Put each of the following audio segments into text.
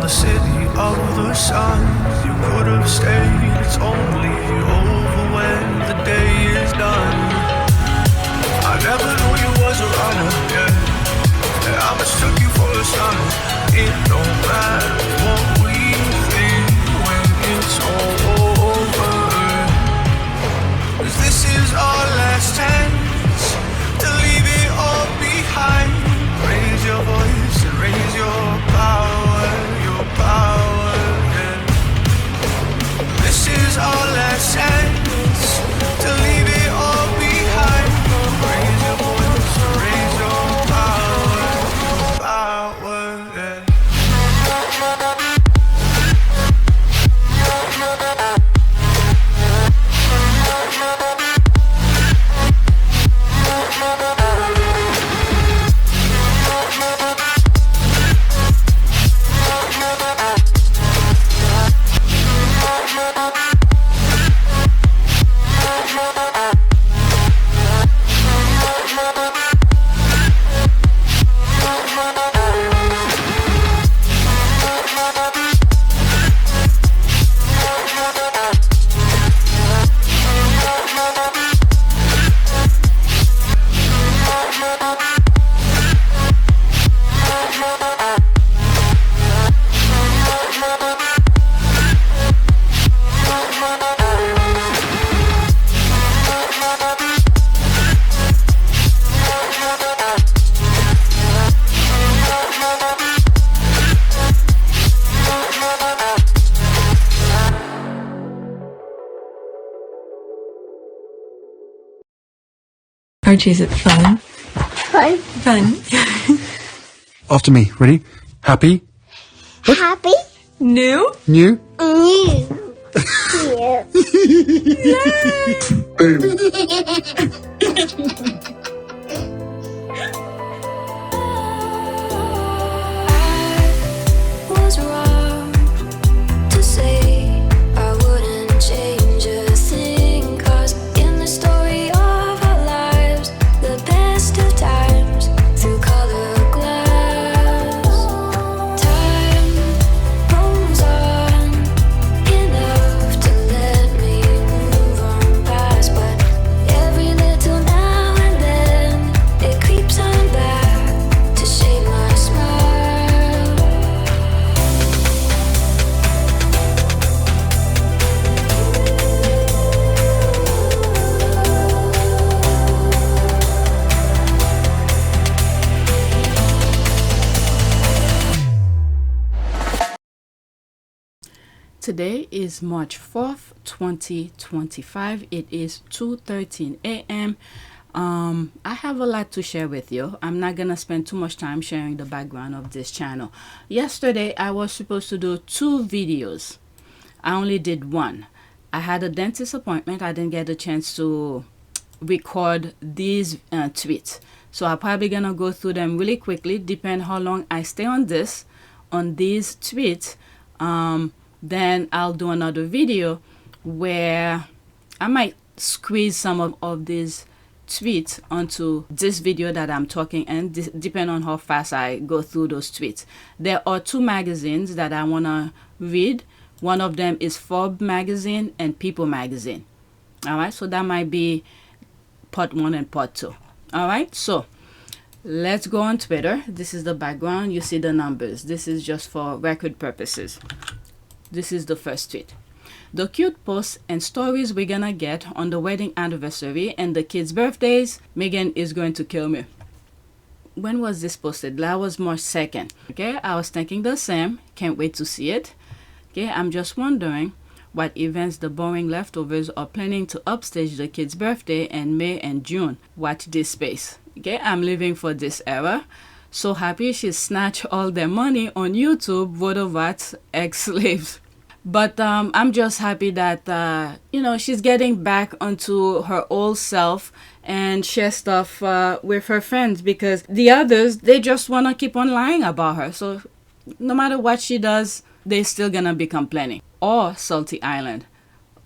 the city of the sun. You could have stayed, it's only over when the day is done. I never knew you was a runner, yeah. I mistook you for a son. It don't matter what we think when it's all over. 'Cause this is our last chance to leave it all behind. Raise your voice and raise your power, yeah. This is our last chance to leave it all behind. Raise your voice and raise your power, yeah. Archie, is it fun? Fun. Fun. After me. Ready? Happy? Happy. New? New? New. Was wrong to say I wouldn't change a thing, 'cause in the story of our lives, the best of times through colored glass, time moves on enough to let me move on past, but every little now and then it creeps on back to shape my smile. Today is March 4th, 2025. It is 2:13 a.m. I have a lot to share with you. I'm not gonna spend too much time sharing the background of this channel. Yesterday, I was supposed to do 2 videos. I only did 1. I had a dentist appointment. I didn't get a chance to record these tweets. So I'm probably gonna go through them really quickly, depend how long I stay on these tweets. Then I'll do another video where I might squeeze some of these tweets onto this video that I'm talking, and depend on how fast I go through those tweets. There are 2 magazines that I want to read. One of them is Forbes magazine and People magazine. All right, so that might be part 1 and part 2. All right, so let's go on Twitter. This is the background. You see the numbers. This is just for record purposes. This is the first tweet. The cute posts and stories we're gonna get on the wedding anniversary and the kids' birthdays. Meghan is going to kill me. When was this posted? That was March 2nd. Okay, I was thinking the same. Can't wait to see it. Okay, I'm just wondering what events the boring leftovers are planning to upstage the kids' birthday in May and June. Watch this space. Okay, I'm living for this era. So happy she snatched all their money on YouTube, voter rats, ex-slaves. But I'm just happy that, she's getting back onto her old self and share stuff with her friends, because the others, they just want to keep on lying about her. So no matter what she does, they're still going to be complaining. Or Salty Island.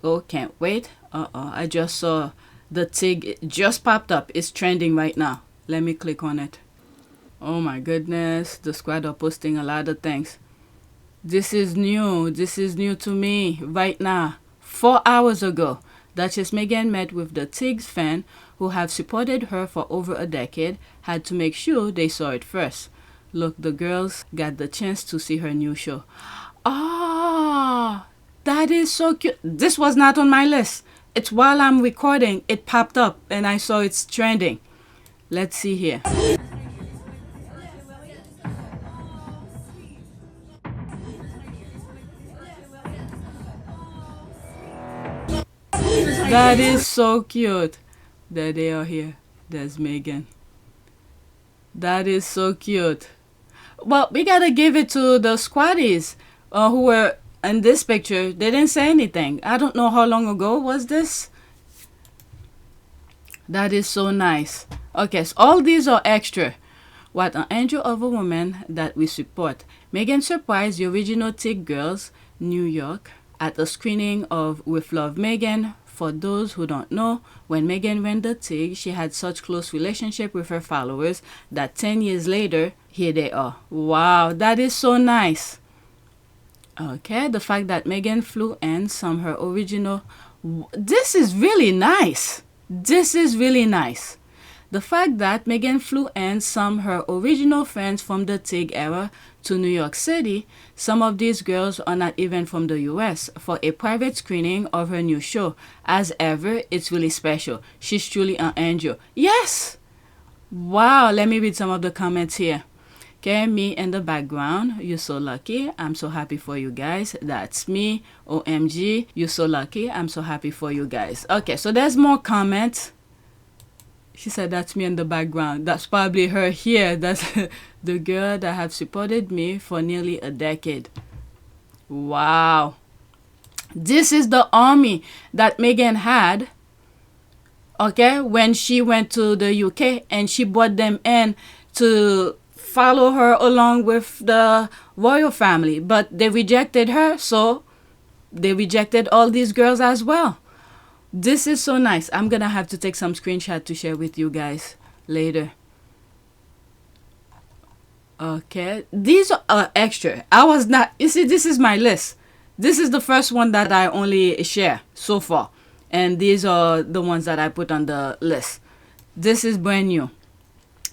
Oh, can't wait. I just saw the Tig. It just popped up. It's trending right now. Let me click on it. Oh my goodness. The squad are posting a lot of things. This is new. This is new to me right now. 4 hours ago, Duchess Meghan met with the Tig's fan who have supported her for over a decade, had to make sure they saw it first. Look, the girls got the chance to see her new show. Ah, that is so cute. This was not on my list. It's while I'm recording, it popped up and I saw it's trending. Let's see here. That is so cute. There they are here. There's Meghan. That is so cute. Well, we gotta give it to the Squaddies who were in this picture. They didn't say anything. I don't know how long ago was this. That is so nice. Okay, so all these are extra. What an angel of a woman that we support. Meghan surprised the original Tig girls, New York, at a screening of With Love Meghan. For those who don't know, when Meghan ran the Tig, she had such close relationship with her followers that 10 years later, here they are. Wow, that is so nice. Okay, the fact that Meghan flew in some her original... This is really nice. This is really nice. The fact that Meghan flew in some her original friends from the Tig era to New York City, some of these girls are not even from the US, for a private screening of her new show. As ever, it's really special. She's truly an angel. Yes! Wow, let me read some of the comments here. Okay, me in the background, you're so lucky. I'm so happy for you guys. That's me. OMG, you're so lucky. I'm so happy for you guys. Okay, so there's more comments. She said that's me in the background. That's probably her here. That's the girl that have supported me for nearly a decade. Wow. This is the army that Meghan had, okay, when she went to the UK and she brought them in to follow her along with the royal family. But they rejected her, so they rejected all these girls as well. This is so nice. I'm gonna have to take some screenshot to share with you guys later. Okay, these are extra. I was not, you see, this is my list. This is the first one that I only share so far, and these are the ones that I put on the list. This is brand new.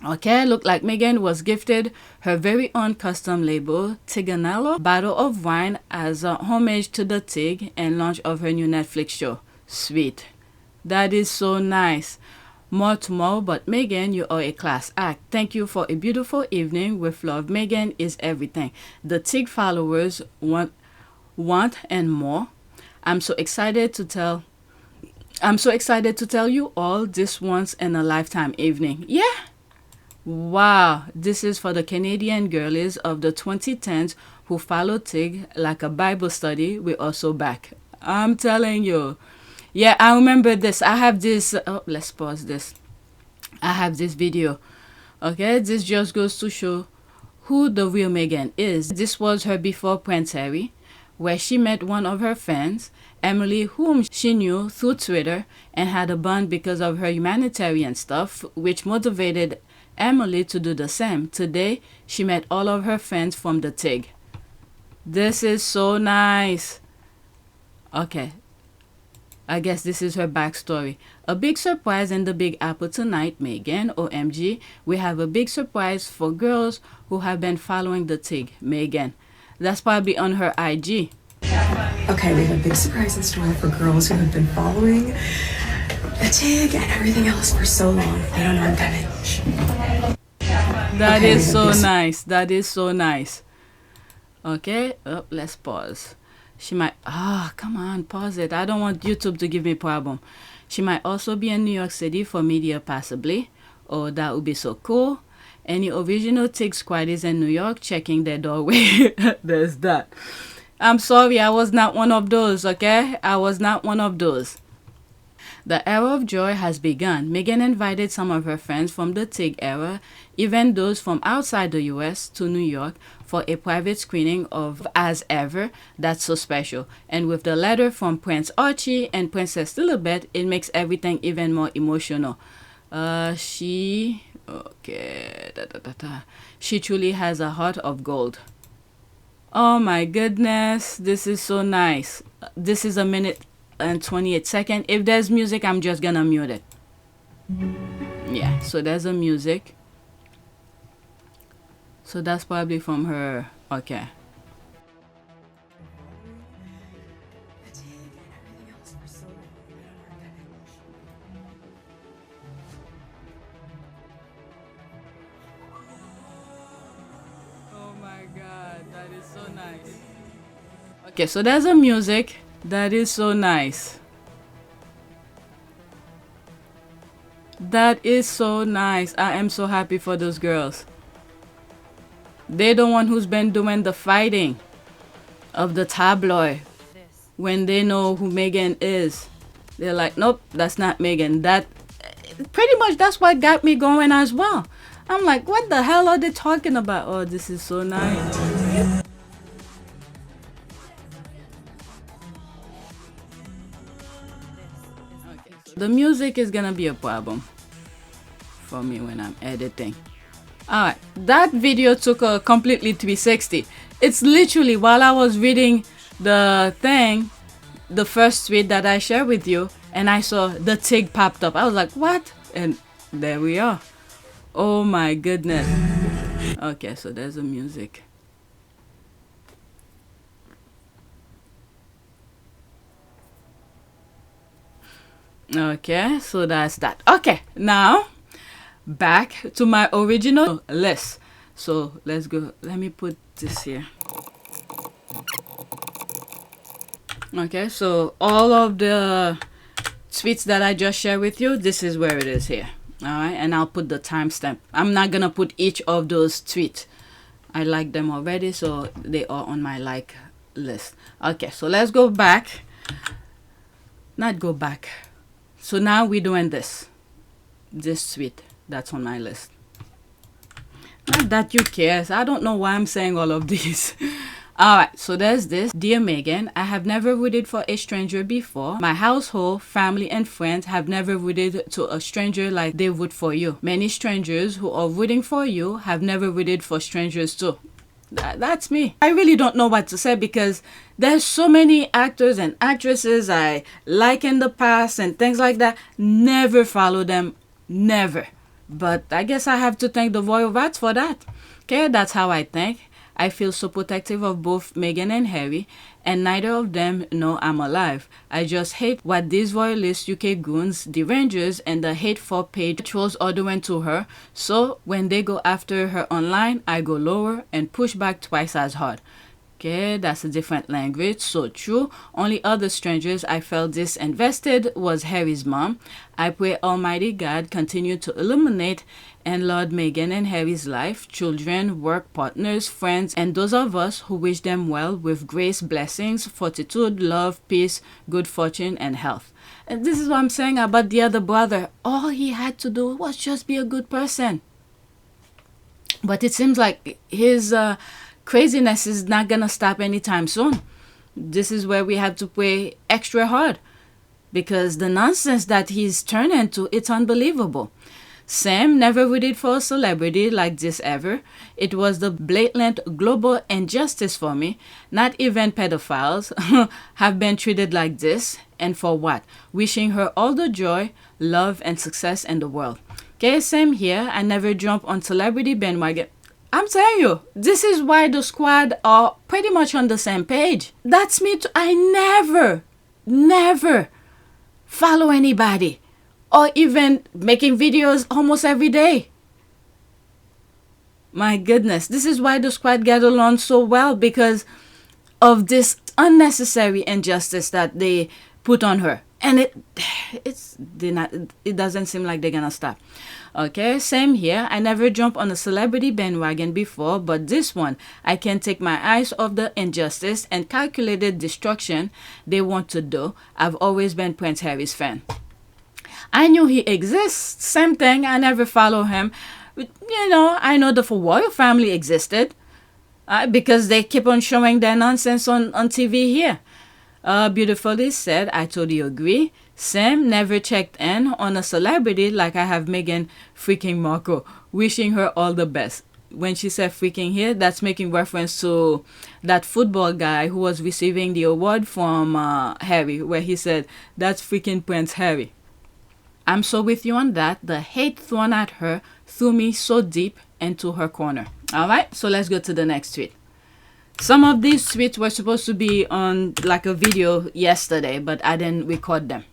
Okay, look like Meghan was gifted her very own custom label Tiganello bottle of wine as a homage to the Tig and launch of her new Netflix show. Sweet. That is so nice. More tomorrow, but Meghan, you are a class act. Thank you for a beautiful evening with love. Meghan is everything the Tig followers want and more. I'm so excited to tell you all this once in a lifetime evening. Yeah. Wow, this is for the Canadian girlies of the 2010s who follow Tig like a Bible study. We're also back. I'm telling you. Yeah, I remember this. I have this. Oh, let's pause this. I have this video. Okay, this just goes to show who the real Meghan is. This was her before Prince Harry, where she met one of her fans, Emily, whom she knew through Twitter and had a bond because of her humanitarian stuff, which motivated Emily to do the same. Today, she met all of her fans from the Tig. This is so nice. Okay. I guess this is her backstory. A big surprise in the Big Apple tonight, Meghan. OMG, we have a big surprise for girls who have been following the Tig. Meghan. That's probably on her IG. Okay, we have a big surprise in store for girls who have been following the Tig and everything else for so long. They don't know I'm coming. That is so nice. That is so nice. Okay, oh, let's pause. She might, come on, pause it. I don't want YouTube to give me a problem. She might also be in New York City for media, possibly. Oh, that would be so cool. Any original Tig Squaddies in New York checking their doorway. There's that. I'm sorry, I was not one of those, okay? I was not one of those. The era of joy has begun. Meghan invited some of her friends from the Tig era, even those from outside the US, to New York for a private screening of As Ever. That's so special. And with the letter from Prince Archie and Princess Lilibet, it makes everything even more emotional. She truly has a heart of gold. Oh my goodness, this is so nice. This is 1 minute and 28 seconds. If there's music, I'm just gonna mute it. Yeah, so there's a music. So that's probably from her. Okay. Oh my god, that is so nice. Okay, so there's a music. That is so nice. That is so nice. I am so happy for those girls. They're the one who's been doing the fighting of the tabloid. When they know who Meghan is, they're like, nope, that's not Meghan. That pretty much that's what got me going as well. I'm like, what the hell are they talking about? Oh, this is so nice. Okay, so the music is gonna be a problem for me when I'm editing. Alright, that video took a completely 360. It's literally while I was reading the thing, the first tweet that I shared with you, and I saw the Tig popped up. I was like, what? And there we are. Oh my goodness. Okay, so there's the music. Okay, so that's that. Okay, now back to my original list. So let's go. Let me put this here. Okay, so all of the tweets that I just shared with you, this is where it is here. All right, and I'll put the timestamp. I'm not gonna put each of those tweets. I like them already, so they are on my like list. Okay, so let's go back. Not go back. So now we're doing this tweet that's on my list. Not that you cares. I don't know why I'm saying all of these. Alright, so there's this. Dear Meghan, I have never rooted for a stranger before. My household, family, and friends have never rooted to a stranger like they would for you. Many strangers who are rooting for you have never rooted for strangers too. That's me. I really don't know what to say because there's so many actors and actresses I like in the past and things like that. Never follow them. Never. But I guess I have to thank the royal rats for that. Okay, that's how I think. I feel so protective of both Meghan and Harry, and neither of them know I'm alive. I just hate what these royalist UK goons, the Rangers, and the hateful paid trolls are doing to her. So when they go after her online, I go lower and push back twice as hard. Okay, that's a different language. So true. Only other strangers I felt disinvested was Harry's mom. I pray Almighty God continue to illuminate and Lord Meghan and Harry's life, children, work partners, friends, and those of us who wish them well with grace, blessings, fortitude, love, peace, good fortune, and health. And this is what I'm saying about the other brother. All he had to do was just be a good person. But it seems like his craziness is not gonna stop anytime soon. This is where we have to pray extra hard because the nonsense that he's turned into, it's unbelievable. Sam never rooted for a celebrity like this ever. It was the blatant global injustice for me. Not even pedophiles have been treated like this. And for what? Wishing her all the joy, love, and success in the world. Okay, same here. I never jump on celebrity bandwagon. I'm telling you, this is why the squad are pretty much on the same page. That's me too. I never follow anybody or even making videos almost every day. My goodness, this is why the squad get along so well because of this unnecessary injustice that they put on her. And it doesn't seem like they're gonna stop. Okay, same here. I never jumped on a celebrity bandwagon before, but this one, I can't take my eyes off the injustice and calculated destruction they want to do. I've always been Prince Harry's fan. I knew he exists. Same thing. I never follow him. But, I know the royal family existed because they keep on showing their nonsense on TV here. Beautifully said. I totally agree. Sam never checked in on a celebrity like I have Meghan freaking Markle. Wishing her all the best. when she said freaking here, that's making reference to that football guy who was receiving the award from Harry, where he said, that's freaking Prince Harry. I'm so with you on that. The hate thrown at her threw me so deep into her corner. All right, so let's go to the next tweet. Some of these tweets were supposed to be on like a video yesterday, but I didn't record them.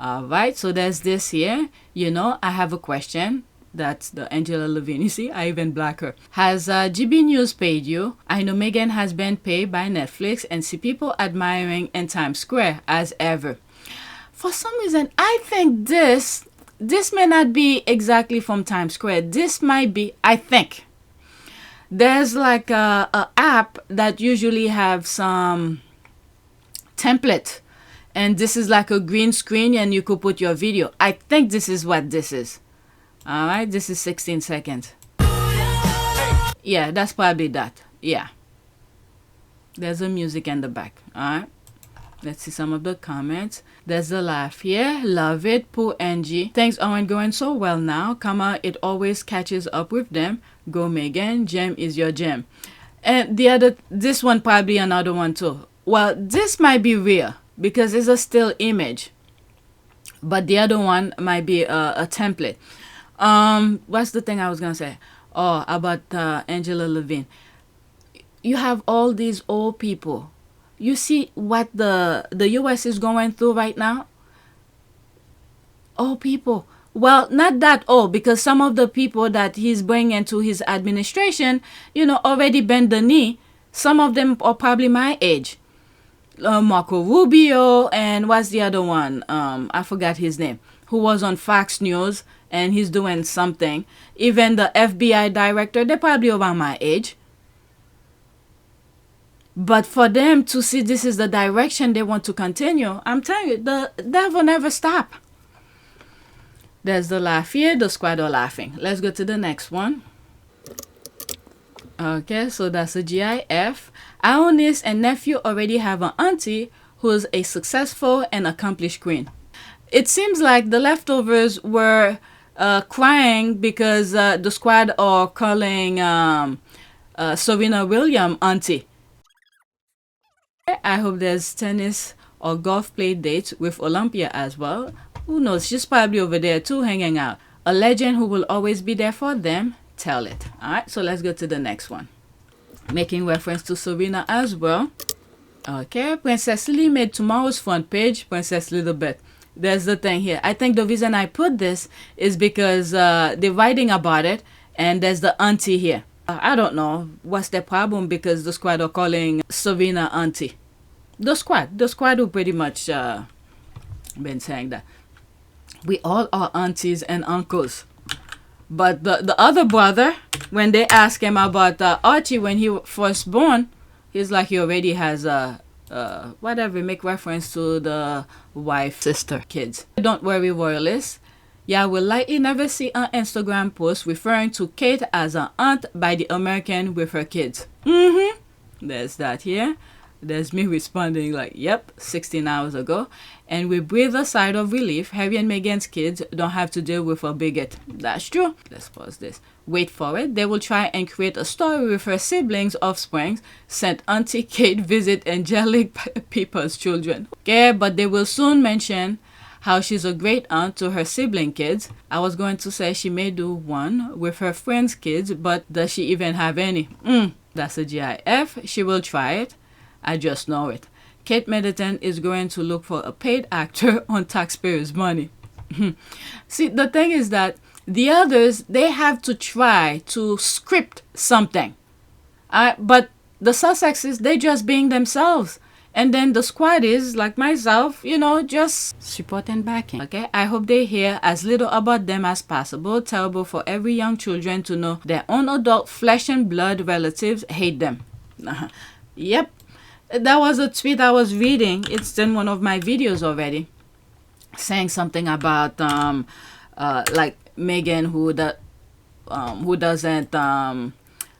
All right, so there's this here. You know, I have a question. That's the Angela Levine. You see, I even black her. Has GBNEWS paid you? I know Meghan has been paid by Netflix and see people admiring in Times Square as ever. For some reason, I think this may not be exactly from Times Square. This might be, I think. There's like a app that usually have some template. And this is like a green screen and you could put your video. I think this is what this is. All right, this is 16 seconds. Yeah, that's probably that. Yeah. There's a music in the back. All right. Let's see some of the comments. There's a laugh here. Love it. Poor Angie. Things aren't going so well now. Comma, it always catches up with them. Go Meghan. Gem is your gem. And the other, this one probably another one too. Well, this might be real because it's a still image. But the other one might be a template. What's the thing I was going to say? Oh, about Angela Levine. You have all these old people. You see what the U.S. is going through right now? Old people. Well, not that old, because some of the people that he's bringing to his administration, you know, already bend the knee. Some of them are probably my age. Marco Rubio and what's the other one? I forgot his name. Who was on Fox News and he's doing something. Even the FBI director, they're probably around my age. But for them to see this is the direction they want to continue, I'm telling you, the devil never stop. There's the laugh here, the squad are laughing. Let's go to the next one. Okay, so that's a GIF. Our niece and nephew already have an auntie who's a successful and accomplished queen. It seems like the leftovers were crying because the squad are calling Serena Williams auntie. I hope there's tennis or golf play dates with Olympia as well. Who knows? She's probably over there too, hanging out. A legend who will always be there for them. Tell it. All right, so let's go to the next one. Making reference to Serena as well. Okay, Princess Lili made tomorrow's front page. Princess Little Bit. There's the thing here. I think the reason I put this is because they're writing about it, and there's the auntie here. I don't know what's the problem because the squad are calling Serena auntie. The squad who pretty much been saying that we all are aunties and uncles. But the other brother, when they ask him about Archie when he was first born, he's like he already has whatever, make reference to the wife, sister, kids. Don't worry, royalists. Yeah, we'll likely never see an Instagram post referring to Kate as an aunt by the American with her kids. There's that here. There's me responding like, yep, 16 hours ago. And we breathe a sigh of relief. Harry and Meghan's kids don't have to deal with a bigot. That's true. Let's pause this. Wait for it. They will try and create a story with her siblings' offspring. Sent Auntie Kate visit angelic people's children. Okay, but they will soon mention how she's a great aunt to her sibling kids. I was going to say she may do one with her friends' kids, but does she even have any? That's a GIF. She will try it. I just know it. Kate Middleton is going to look for a paid actor on taxpayers' money. See, the thing is that the others, they have to try to script something. But the Sussexes, they just being themselves. And then the Squaddies, like myself, you know, just support and backing. Okay, I hope they hear as little about them as possible. Terrible for every young children to know their own adult flesh and blood relatives hate them. Yep, that was a tweet I was reading. It's in one of my videos already, saying something about like Meghan who doesn't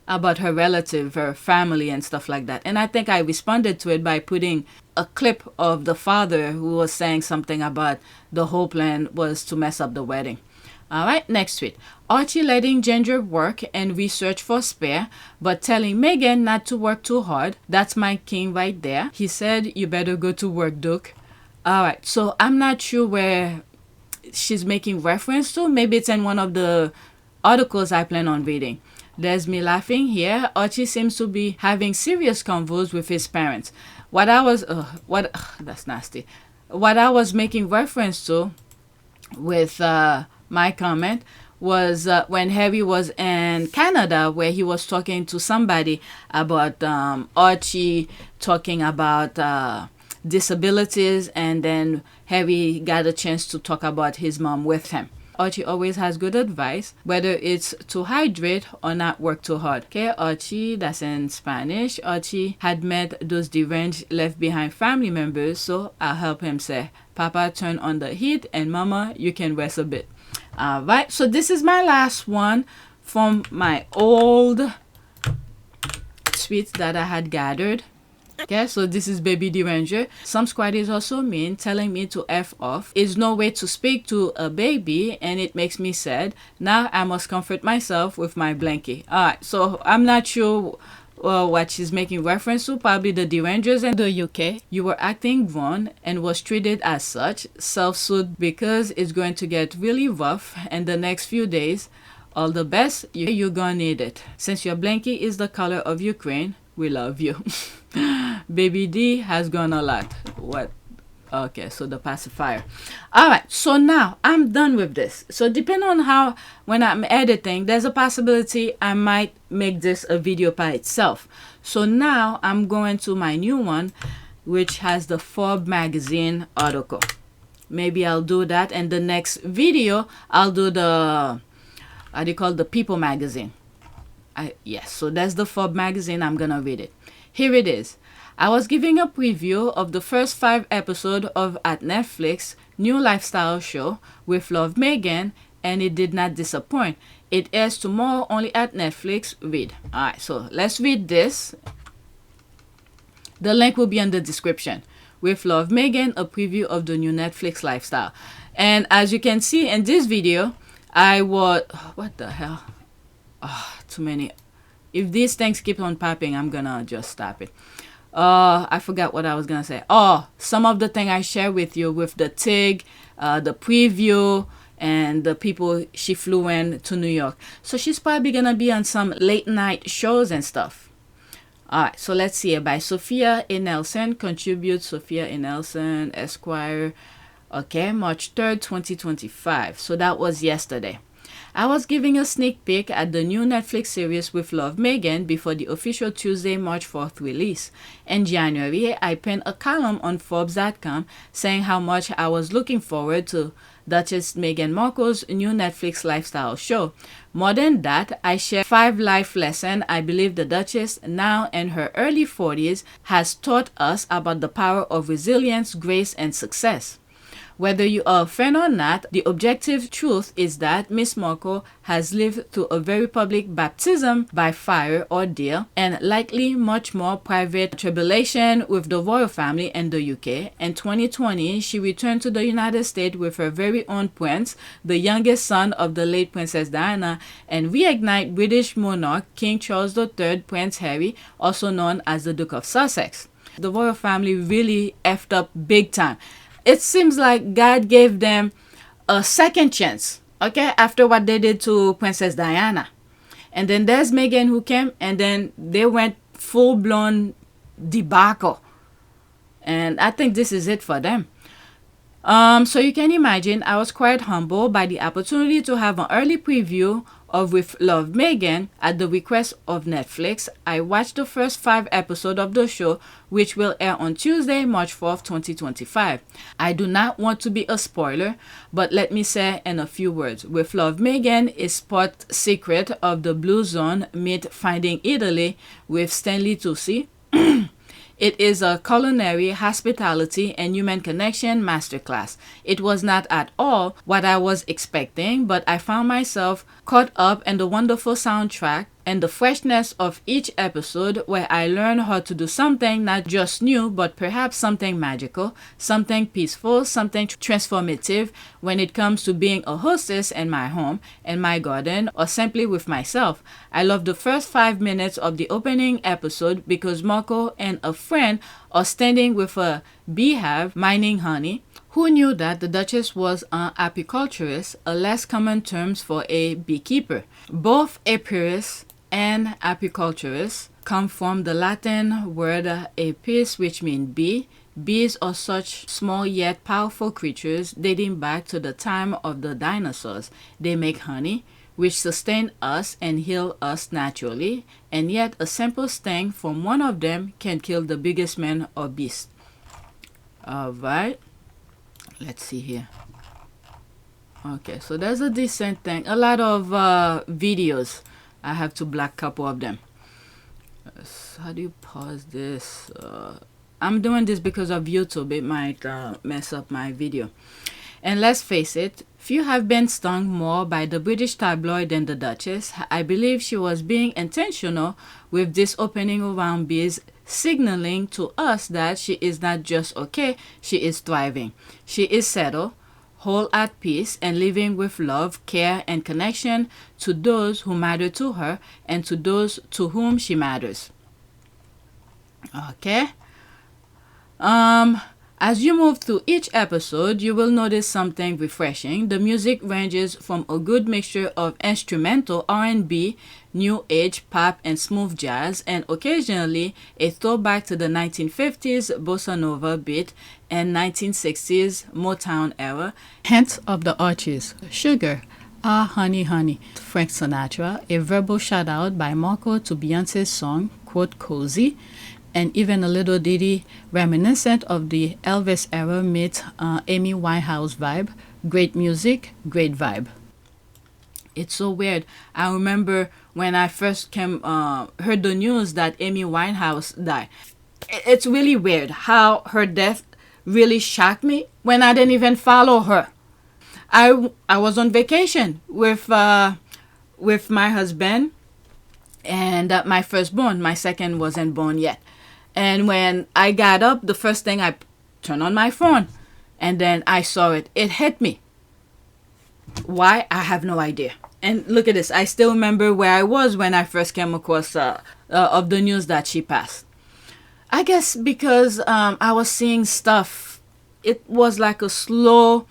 about her relative, her family and stuff like that. And I think I responded to it by putting a clip of the father who was saying something about the whole plan was to mess up the wedding. Alright, next tweet. Archie letting Ginger work and research for spare, but telling Meghan not to work too hard. That's my king right there. He said, you better go to work, Duke. Alright, so I'm not sure where she's making reference to. Maybe it's in one of the articles I plan on reading. There's me laughing here. Archie seems to be having serious convos with his parents. That's nasty. What I was making reference to with my comment was when Harry was in Canada, where he was talking to somebody about Archie talking about disabilities, and then Harry got a chance to talk about his mom with him. Archie always has good advice, whether it's to hydrate or not work too hard. Okay, Archie, that's in Spanish. Archie had met those deranged left behind family members, so I'll help him say, Papa, turn on the heat, and Mama, you can rest a bit. Alright, so this is my last one from my old tweets that I had gathered. Okay, so this is Baby Deranger. Some squaddies also mean telling me to F off. Is no way to speak to a baby, and it makes me sad. Now I must comfort myself with my blankie. Alright, so I'm not sure what she's making reference to. Probably the Derangers in the UK. You were acting grown and was treated as such. Self-soothe because it's going to get really rough in the next few days. All the best. You're gonna need it. Since your blankie is the color of Ukraine, we love you. Baby D has gone a lot. What? Okay, so the pacifier. Alright, so now I'm done with this. So depending on how, when I'm editing, there's a possibility I might make this a video by itself. So now I'm going to my new one, which has the Forbes magazine article. Maybe I'll do that, and the next video I'll do the, how do you call, the People magazine. Yes, so that's the Forbes magazine. I'm gonna read it. Here it is. I was giving a preview of the first 5 episodes of at Netflix new lifestyle show with Love Meghan, and it did not disappoint. It airs tomorrow only at Netflix. Read. Alright, so let's read this. The link will be in the description. With Love Meghan, a preview of the new Netflix lifestyle. And as you can see in this video, I was, what the hell? Oh, too many. If these things keep on popping, I'm gonna just stop it. I forgot what I was gonna say. Oh, some of the thing I share with you with the Tig, the preview, and the people she flew in to New York. So she's probably gonna be on some late night shows and stuff. Alright, so let's see it by Sophia A. Nelson. Contribute Sophia A. Nelson, Esquire. Okay, March 3rd, 2025. So that was yesterday. I was giving a sneak peek at the new Netflix series with Love Meghan before the official Tuesday, March 4th release. In January, I penned a column on Forbes.com saying how much I was looking forward to Duchess Meghan Markle's new Netflix lifestyle show. More than that, I shared 5 life lessons I believe the Duchess, now in her early 40s, has taught us about the power of resilience, grace, and success. Whether you are a fan or not, the objective truth is that Miss Markle has lived through a very public baptism by fire ordeal and likely much more private tribulation with the royal family in the UK. In 2020, she returned to the United States with her very own prince, the youngest son of the late Princess Diana, and reignite British monarch King Charles III, Prince Harry, also known as the Duke of Sussex. The royal family really effed up big time. It seems like God gave them a second chance, okay, after what they did to Princess Diana. And then there's Meghan who came, and then they went full-blown debacle. And I think this is it for them. So you can imagine I was quite humbled by the opportunity to have an early preview of With Love Meghan at the request of Netflix. I watched the first 5 episodes of the show, which will air on Tuesday, March 4th, 2025. I do not want to be a spoiler, but let me say in a few words. With Love Meghan is part secret of the Blue Zone meet Finding Italy with Stanley Tucci. It is a culinary, hospitality, and human connection masterclass. It was not at all what I was expecting, but I found myself caught up in the wonderful soundtrack and the freshness of each episode, where I learn how to do something not just new, but perhaps something magical, something peaceful, something transformative when it comes to being a hostess in my home, in my garden, or simply with myself. I love the first 5 minutes of the opening episode because Marco and a friend are standing with a beehive mining honey. Who knew that the Duchess was an apiculturist, a less common term for a beekeeper? Both apiarist and apiculturist come from the Latin word apis, which means bee. Bees are such small yet powerful creatures dating back to the time of the dinosaurs. They make honey, which sustain us and heal us naturally, and yet a simple sting from one of them can kill the biggest man or beast. Alright, let's see here. Okay, so there's a decent thing. A lot of videos. I have to black a couple of them. How do you pause this? I'm doing this because of YouTube. It might mess up my video. And let's face it, few have been stung more by the British tabloid than the Duchess. I believe she was being intentional with this opening around bees, signaling to us that she is not just okay, she is thriving. She is settled, whole at peace, and living with love, care, and connection to those who matter to her and to those to whom she matters. Okay. As you move through each episode, you will notice something refreshing. The music ranges from a good mixture of instrumental R&B, new age, pop, and smooth jazz, and occasionally a throwback to the 1950s bossa nova beat and 1960s Motown era. Hints of the Archies, Sugar, Ah Honey Honey, Frank Sinatra, a verbal shout out by Marco to Beyonce's song, quote, Cozy, and even a little ditty reminiscent of the Elvis era meets Amy Winehouse vibe. Great music, great vibe. It's so weird. I remember when I first heard the news that Amy Winehouse died. It's really weird how her death really shocked me when I didn't even follow her. I was on vacation with my husband and my firstborn. My second wasn't born yet. And when I got up, the first thing I turned on my phone, and then I saw it. It hit me. Why? I have no idea. And look at this. I still remember where I was when I first came across of the news that she passed. I guess because I was seeing stuff. It was like a slow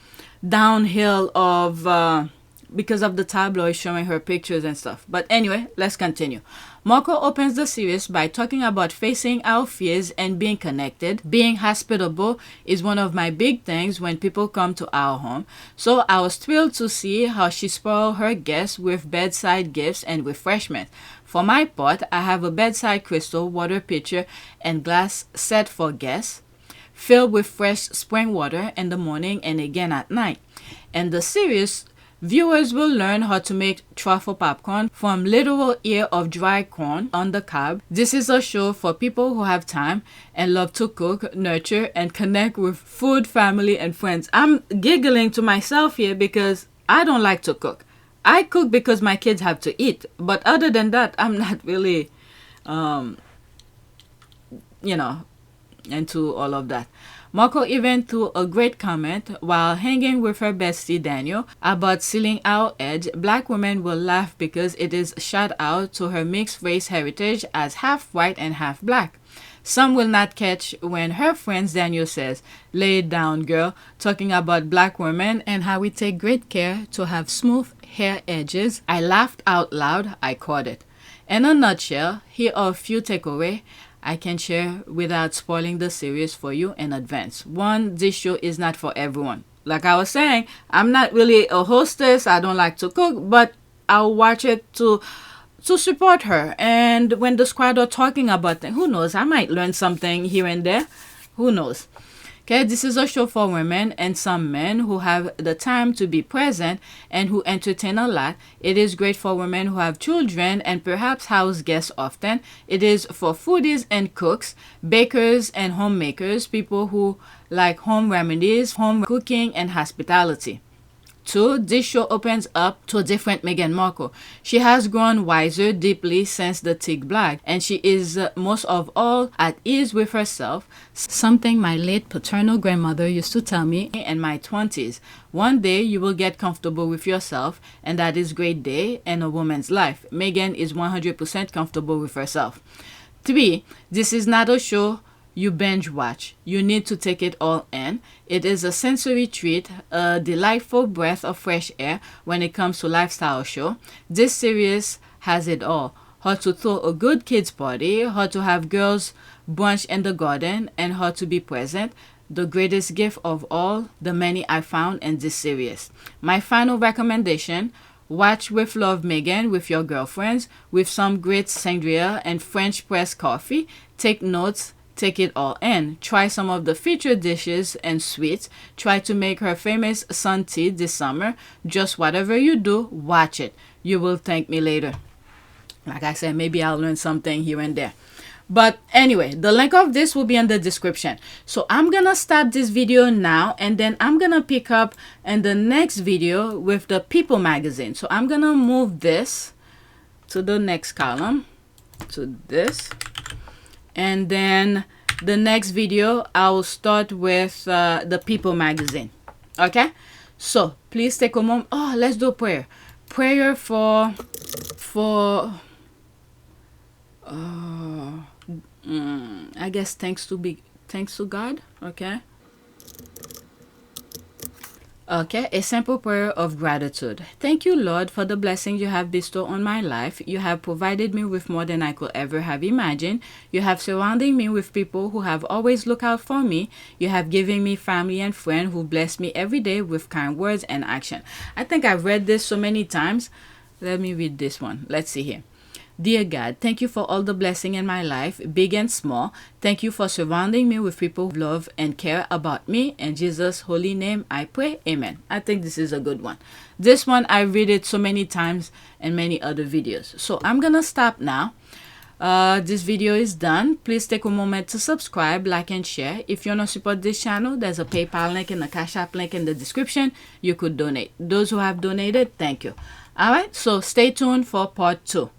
downhill of because of the tabloid showing her pictures and stuff. But anyway, let's continue. Marco opens the series by talking about facing our fears and being connected. Being hospitable is one of my big things when people come to our home. So I was thrilled to see how she spoiled her guests with bedside gifts and refreshment. For my part, I have a bedside crystal water pitcher and glass set for guests, filled with fresh spring water in the morning and again at night. And the series, viewers will learn how to make truffle popcorn from literal ear of dry corn on the cob. This is a show for people who have time and love to cook, nurture, and connect with food, family, and friends. I'm giggling to myself here because I don't like to cook. I cook because my kids have to eat. But other than that, I'm not really, into all of that. Marco even threw a great comment while hanging with her bestie Daniel about sealing our edge. Black women will laugh because it is shout out to her mixed race heritage as half white and half black. Some will not catch when her friend Daniel says, "Lay it down, girl," talking about black women and how we take great care to have smooth hair edges. I laughed out loud. I caught it. In a nutshell, here are a few takeaways I can share without spoiling the series for you in advance. One, this show is not for everyone. Like I was saying, I'm not really a hostess. I don't like to cook, but I'll watch it to support her. And when the squad are talking about things, who knows? I might learn something here and there. Who knows? Okay, this is a show for women and some men who have the time to be present and who entertain a lot. It is great for women who have children and perhaps house guests often. It is for foodies and cooks, bakers and homemakers, people who like home remedies, home cooking, and hospitality. 2, this show opens up to a different Meghan Markle. She has grown wiser deeply since the Tig blog, and she is most of all at ease with herself, something my late paternal grandmother used to tell me in my 20s. One day you will get comfortable with yourself, and that is a great day in a woman's life. Meghan is 100% comfortable with herself. 3, this is not a show you binge watch. You need to take it all in. It is a sensory treat, a delightful breath of fresh air when it comes to lifestyle show. This series has it all. How to throw a good kids party, how to have girls brunch in the garden, and how to be present. The greatest gift of all the many I found in this series. My final recommendation: watch with love Meghan with your girlfriends with some great sangria and French press coffee. Take notes. Take it all in. Try some of the featured dishes and sweets. Try to make her famous sun tea this summer. Just whatever you do, watch it. You will thank me later. Like I said, maybe I'll learn something here and there. But anyway, the link of this will be in the description. So I'm gonna stop this video now, and then I'm gonna pick up in the next video with the People magazine. So I'm gonna move this to the next column, to this. And then the next video I will start with the People magazine. Okay, so please take a moment. Oh, let's do prayer for I guess thanks to God. Okay, a simple prayer of gratitude. Thank you, Lord, for the blessings you have bestowed on my life. You have provided me with more than I could ever have imagined. You have surrounded me with people who have always looked out for me. You have given me family and friends who bless me every day with kind words and action. I think I've read this so many times. Let me read this one. Let's see here. Dear God, thank you for all the blessing in my life, big and small. Thank you for surrounding me with people who love and care about me. In Jesus' holy name, I pray. Amen. I think this is a good one. This one, I read it so many times in many other videos. So I'm going to stop now. This video is done. Please take a moment to subscribe, like, and share. If you want to support this channel, there's a PayPal link and a Cash App link in the description. You could donate. Those who have donated, thank you. All right, so stay tuned for part 2.